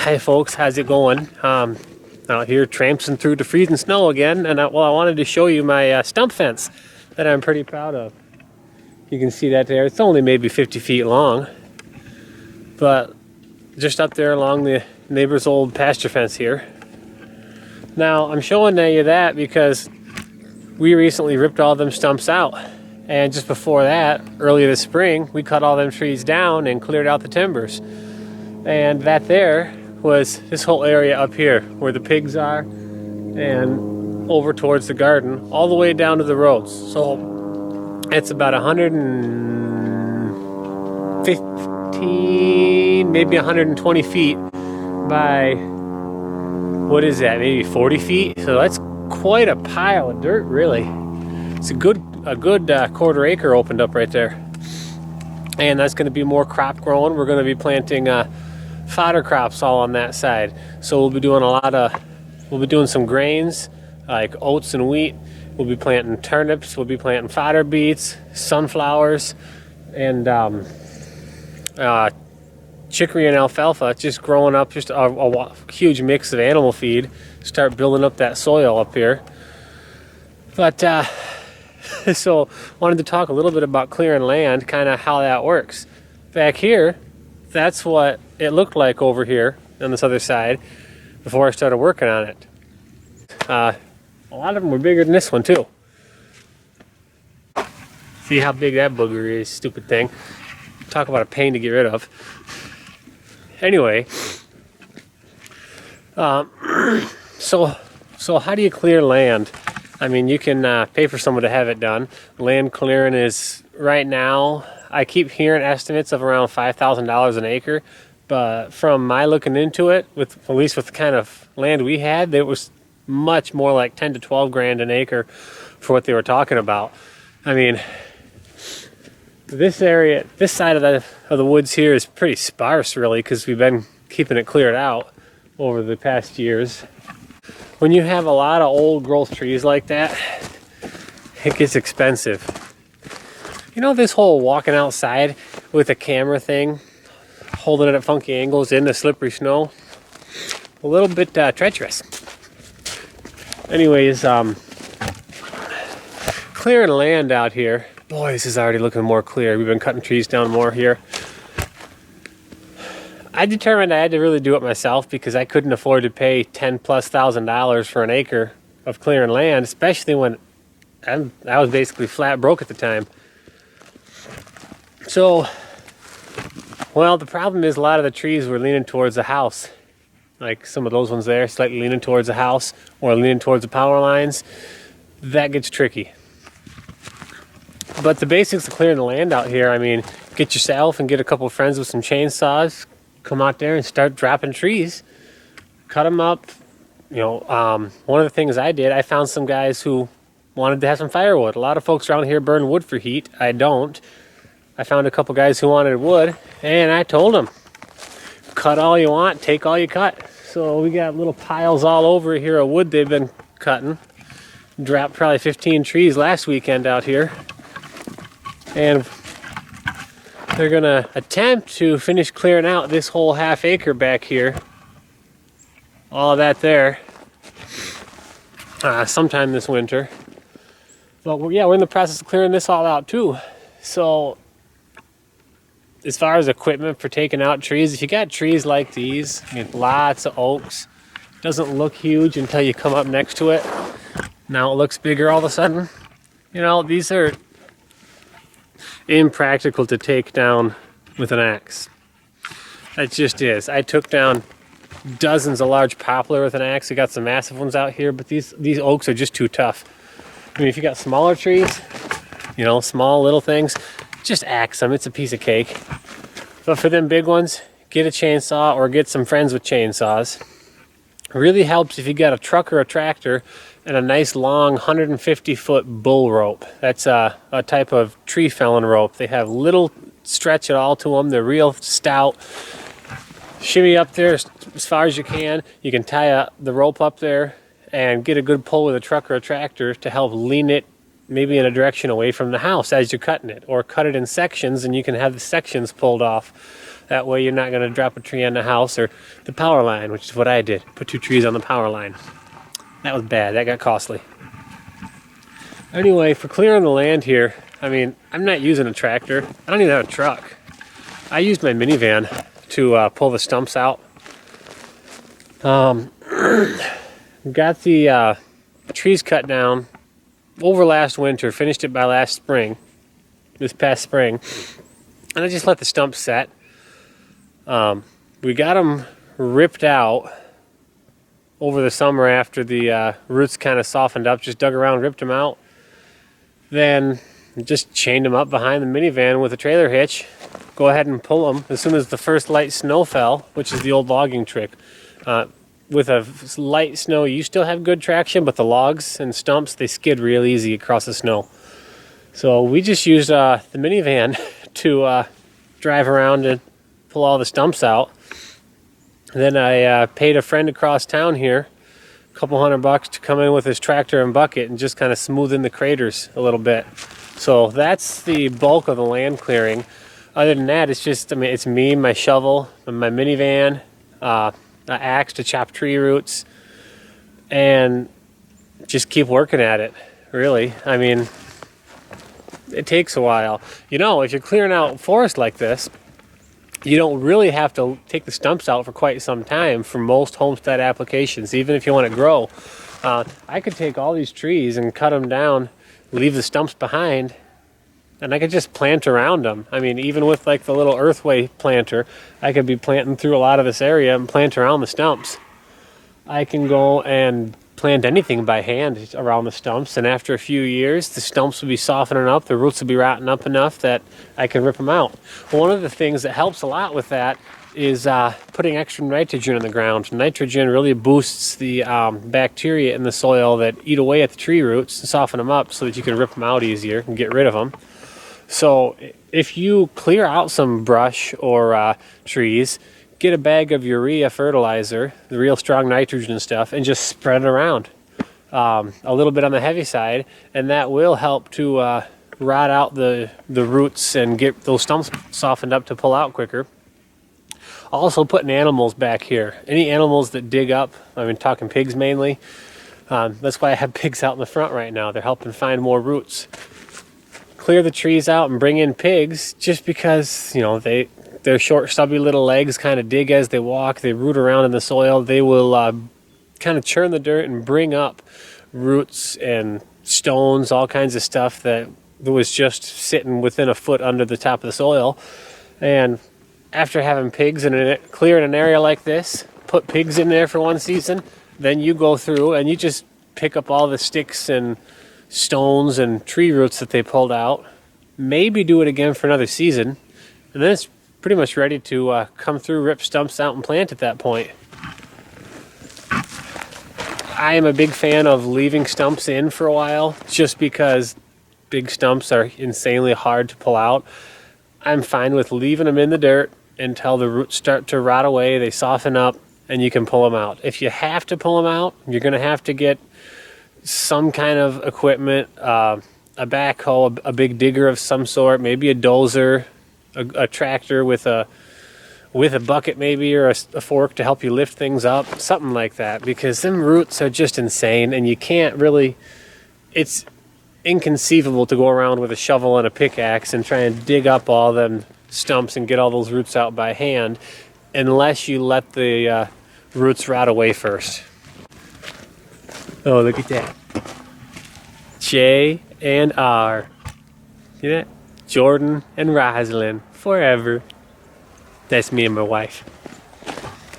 Hi folks, how's it going? Out here tramping through the freezing snow again, and I wanted to show you my stump fence that I'm pretty proud of. You can see that there. It's only maybe 50 feet long, but just up there along the neighbor's old pasture fence here. Now I'm showing you that because we recently ripped all them stumps out, and just before that, earlier this spring, we cut all them trees down and cleared out the timbers. And that there was this whole area up here where the pigs are and over towards the garden all the way down to the roads. So it's about 115, maybe 120 feet by, what is that, maybe 40 feet? So that's quite a pile of dirt, really. It's a good quarter acre opened up right there. And that's going to be more crop growing. We're going to be planting fodder crops all on that side. So we'll be doing some grains like oats and wheat. We'll be planting turnips. We'll be planting fodder beets, sunflowers, and chicory and alfalfa. Just growing up, just a huge mix of animal feed. Start building up that soil up here. But so wanted to talk a little bit about clearing land, kind of how that works. Back here, that's what it looked like over here on this other side before I started working on it. A lot of them were bigger than this one too. See how big that booger is, stupid thing. Talk about a pain to get rid of. Anyway, so how do you clear land? I mean, you can pay for someone to have it done. Land clearing is, right now, I keep hearing estimates of around $5,000 an acre, but from my looking into it, at least with the kind of land we had, it was much more like 10 to 12 grand an acre for what they were talking about. I mean, this area, this side of the woods here is pretty sparse, really, because we've been keeping it cleared out over the past years. When you have a lot of old growth trees like that, it gets expensive. You know, this whole walking outside with a camera thing, holding it at funky angles in the slippery snow, a little bit treacherous. Anyways, clearing land out here. Boy, this is already looking more clear. We've been cutting trees down more here. I determined I had to really do it myself because I couldn't afford to pay $10,000+ for an acre of clearing land, especially when I was basically flat broke at the time. So, well, the problem is a lot of the trees were leaning towards the house. Like some of those ones there, slightly leaning towards the house or leaning towards the power lines. That gets tricky. But the basics of clearing the land out here, I mean, get yourself and get a couple of friends with some chainsaws. Come out there and start dropping trees, cut them up. You know, one of the things I did, I found some guys who wanted to have some firewood. A lot of folks around here burn wood for heat. I don't. I found a couple guys who wanted wood, and I told them, cut all you want, take all you cut. So we got little piles all over here of wood they've been cutting. Dropped probably 15 trees last weekend out here. And they're gonna attempt to finish clearing out this whole half acre back here. All of that there. Sometime this winter. But yeah, we're in the process of clearing this all out too. So as far as equipment for taking out trees, if you got trees like these, I mean, lots of oaks, doesn't look huge until you come up next to it. Now it looks bigger all of a sudden. You know, these are impractical to take down with an axe. That just is. I took down dozens of large poplar with an axe. I got some massive ones out here, but these oaks are just too tough. I mean, if you got smaller trees, you know, small little things, just axe them. It's a piece of cake. But for them big ones, get a chainsaw or get some friends with chainsaws. It really helps if you got a truck or a tractor and a nice long 150-foot bull rope. That's a type of tree felling rope. They have little stretch at all to them. They're real stout. Shimmy up there as far as you can. You can tie the rope up there and get a good pull with a truck or a tractor to help lean it maybe in a direction away from the house as you're cutting it, or cut it in sections and you can have the sections pulled off. That way you're not going to drop a tree on the house or the power line, which is what I did. Put 2 trees on the power line. That was bad. That got costly. Anyway, for clearing the land here, I mean, I'm not using a tractor. I don't even have a truck. I used my minivan to pull the stumps out. Got the trees cut down over last winter, finished it by last spring, this past spring, and I just let the stumps set. We got them ripped out over the summer after the roots kind of softened up, just dug around, ripped them out. Then just chained them up behind the minivan with a trailer hitch. Go ahead and pull them as soon as the first light snow fell, which is the old logging trick. With a light snow, you still have good traction, but the logs and stumps, they skid real easy across the snow. So we just used the minivan to drive around and pull all the stumps out. Then I paid a friend across town here a couple $100 to come in with his tractor and bucket and just kind of smooth in the craters a little bit. So that's the bulk of the land clearing. Other than that, it's just, I mean, it's me, my shovel, my minivan, an axe to chop tree roots, and just keep working at it, really. I mean, it takes a while. You know, if you're clearing out forest like this, you don't really have to take the stumps out for quite some time for most homestead applications, even if you want to grow. I could take all these trees and cut them down, leave the stumps behind, and I could just plant around them. I mean, even with like the little earthway planter, I could be planting through a lot of this area and plant around the stumps. I can go and plant anything by hand around the stumps, and after a few years, the stumps will be softening up, the roots will be rotting up enough that I can rip them out. One of the things that helps a lot with that is putting extra nitrogen in the ground. Nitrogen really boosts the bacteria in the soil that eat away at the tree roots and soften them up so that you can rip them out easier and get rid of them. So if you clear out some brush or trees, get a bag of urea fertilizer, the real strong nitrogen stuff, and just spread it around. A little bit on the heavy side, and that will help to rot out the roots and get those stumps softened up to pull out quicker. Also putting animals back here. Any animals that dig up, I've been talking pigs mainly. That's why I have pigs out in the front right now. They're helping find more roots. Clear the trees out and bring in pigs just because, you know, their short, stubby little legs kind of dig as they walk. They root around in the soil. They will kind of churn the dirt and bring up roots and stones, all kinds of stuff that was just sitting within a foot under the top of the soil. And after having pigs clearing an area like this, put pigs in there for one season, then you go through and you just pick up all the sticks and stones and tree roots that they pulled out, maybe do it again for another season, and then it's pretty much ready to come through, rip stumps out, and plant at that point. I am a big fan of leaving stumps in for a while, just because big stumps are insanely hard to pull out. I'm fine with leaving them in the dirt until the roots start to rot away, they soften up, and you can pull them out. If you have to pull them out, you're going to have to get some kind of equipment, a backhoe, a big digger of some sort, maybe a dozer, a tractor with a bucket maybe, or a fork to help you lift things up, something like that, because them roots are just insane, and you can't really, it's inconceivable to go around with a shovel and a pickaxe and try and dig up all them stumps and get all those roots out by hand unless you let the roots rot away first. Oh, look at that. J and R. See that? Jordan and Rosalind. Forever. That's me and my wife.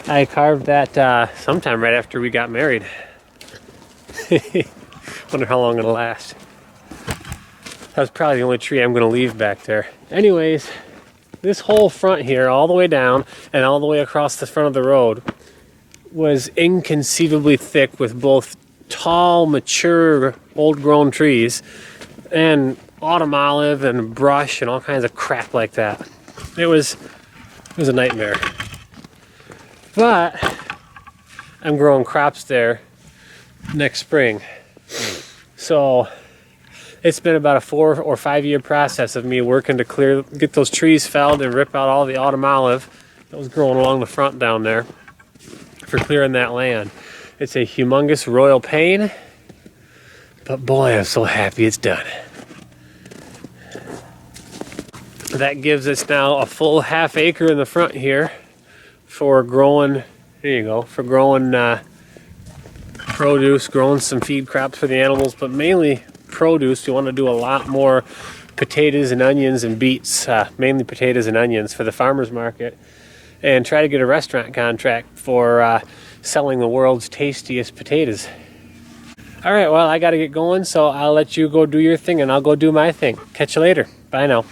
I carved that sometime right after we got married. Wonder how long it'll last. That was probably the only tree I'm going to leave back there. Anyways, this whole front here, all the way down and all the way across the front of the road, was inconceivably thick with both tall, mature, old-grown trees and autumn olive and brush and all kinds of crap like that. It was a nightmare. But I'm growing crops there next spring. So it's been about a 4 or 5 year process of me working to get those trees felled and rip out all the autumn olive that was growing along the front down there for clearing that land. It's a humongous royal pain, but boy, I'm so happy it's done. That gives us now a full ½ acre in the front here for growing, there you go, for growing produce, growing some feed crops for the animals, but mainly produce. We want to do a lot more potatoes and onions and beets, mainly potatoes and onions for the farmers market, and try to get a restaurant contract for selling the world's tastiest potatoes. All right, well, I got to get going, so I'll let you go do your thing and I'll go do my thing. Catch you later. Bye now.